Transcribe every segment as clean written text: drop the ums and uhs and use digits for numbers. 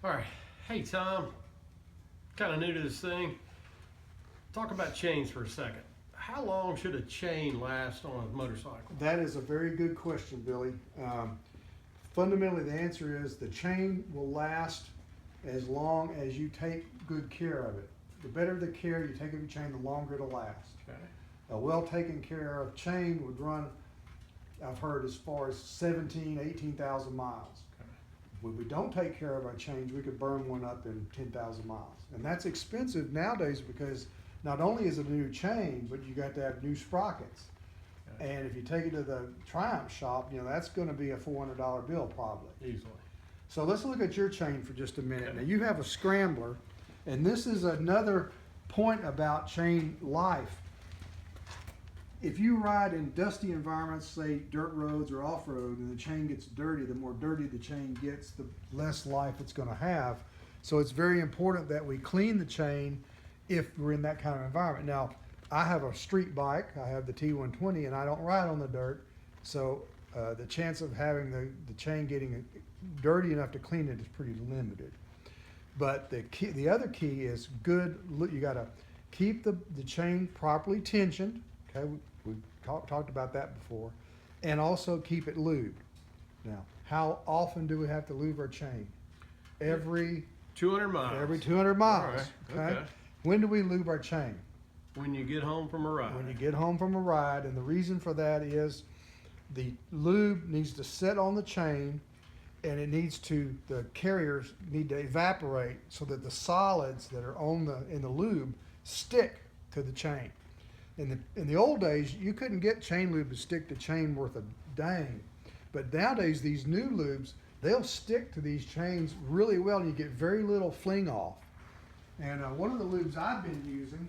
All right, hey Tom, kind of new to this thing. Talk about chains for a second. How long should a chain last on a motorcycle? That is a very good question, Billy. Fundamentally, the answer is the chain will last as long as you take good care of it. The better the care you take of your chain, the longer it'll last. Okay. A well taken care of chain would run, I've heard, as far as 18,000 miles. Okay. When we don't take care of our chains, we could burn one up in 10,000 miles. And that's expensive nowadays because not only is it a new chain, but you got to have new sprockets. Okay. And if you take it to the Triumph shop, you know, that's going to be a $400 bill probably. Easily. So let's look at your chain for just a minute. Okay. Now you have a Scrambler, and this is another point about chain life. If you ride in dusty environments, say dirt roads or off-road, and the chain gets dirty, the more dirty the chain gets, the less life it's going to have. So it's very important that we clean the chain if we're in that kind of environment. Now, I have a street bike, I have the T120, and I don't ride on the dirt, so the chance of having the chain getting dirty enough to clean it is pretty limited. But the other key is good, you got to keep the chain properly tensioned, okay? We've talked about that before, and also keep it lubed. Now, how often do we have to lube our chain? Every 200 miles. Every 200 miles. All right. Okay. When do we lube our chain? When you get home from a ride. When you get home from a ride, and the reason for that is the lube needs to set on the chain, and the carriers need to evaporate so that the solids that are in the lube stick to the chain. In the old days, you couldn't get chain lube to stick to chain worth a dang, but nowadays these new lubes, they'll stick to these chains really well, and you get very little fling off. And one of the lubes I've been using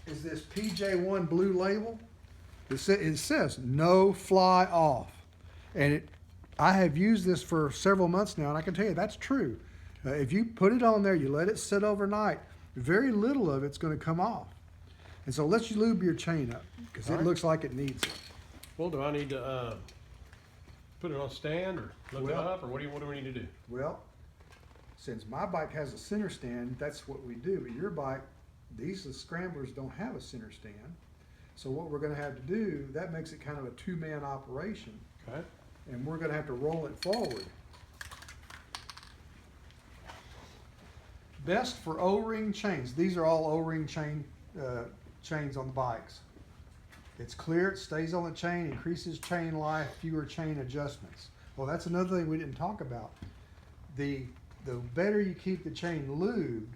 is this PJ1 blue label. It says no fly off, and I have used this for several months now, and I can tell you that's true. If you put it on there, you let it sit overnight, very little of it's going to come off. And so let's lube your chain up because it looks like it needs it. Well, do I need to put it on a stand or look it up, or what do we need to do? Well, since my bike has a center stand, that's what we do. But your bike, these Scramblers don't have a center stand. So what we're going to have to do, that makes it kind of a two-man operation. Okay. And we're going to have to roll it forward. Best for O-ring chains. These are all O-ring chains on the bikes. It's clear, it stays on the chain, increases chain life, fewer chain adjustments. Well, that's another thing we didn't talk about. The better you keep the chain lubed,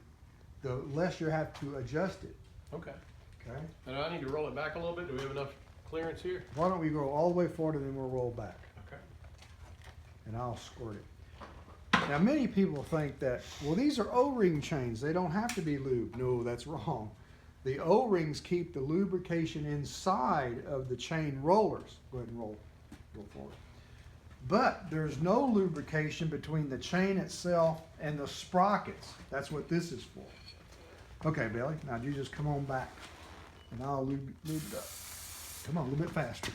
the less you have to adjust it. Okay. Okay. And I need to roll it back a little bit. Do we have enough clearance here? Why don't we go all the way forward and then we'll roll back. Okay. And I'll squirt it. Now, many people think that, well, these are O-ring chains. They don't have to be lubed. No, that's wrong. The O-rings keep the lubrication inside of the chain rollers. Go ahead and roll forward. But there's no lubrication between the chain itself and the sprockets. That's what this is for. Okay, Billy, now you just come on back and I'll lube it up. Come on, a little bit faster.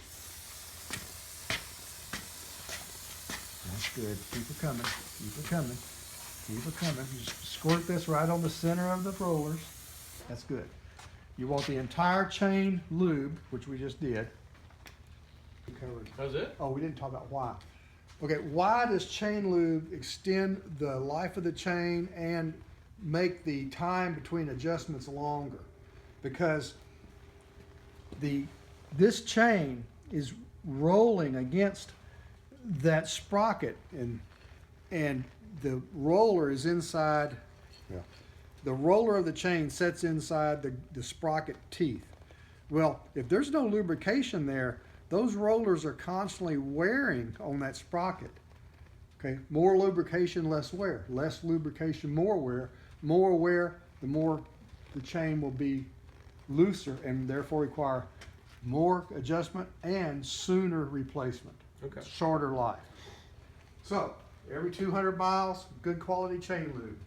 That's good. Keep it coming. Keep it coming. Keep it coming. Just squirt this right on the center of the rollers. That's good. You want the entire chain lubed, which we just did. That's it? Oh, we didn't talk about why. Okay, why does chain lube extend the life of the chain and make the time between adjustments longer? Because this chain is rolling against that sprocket, and the roller is inside. Yeah. The roller of the chain sits inside the sprocket teeth. Well, if there's no lubrication there, those rollers are constantly wearing on that sprocket. Okay, more lubrication, less wear. Less lubrication, more wear. More wear, the more the chain will be looser and therefore require more adjustment and sooner replacement. Okay. Shorter life. So, every 200 miles, good quality chain lube.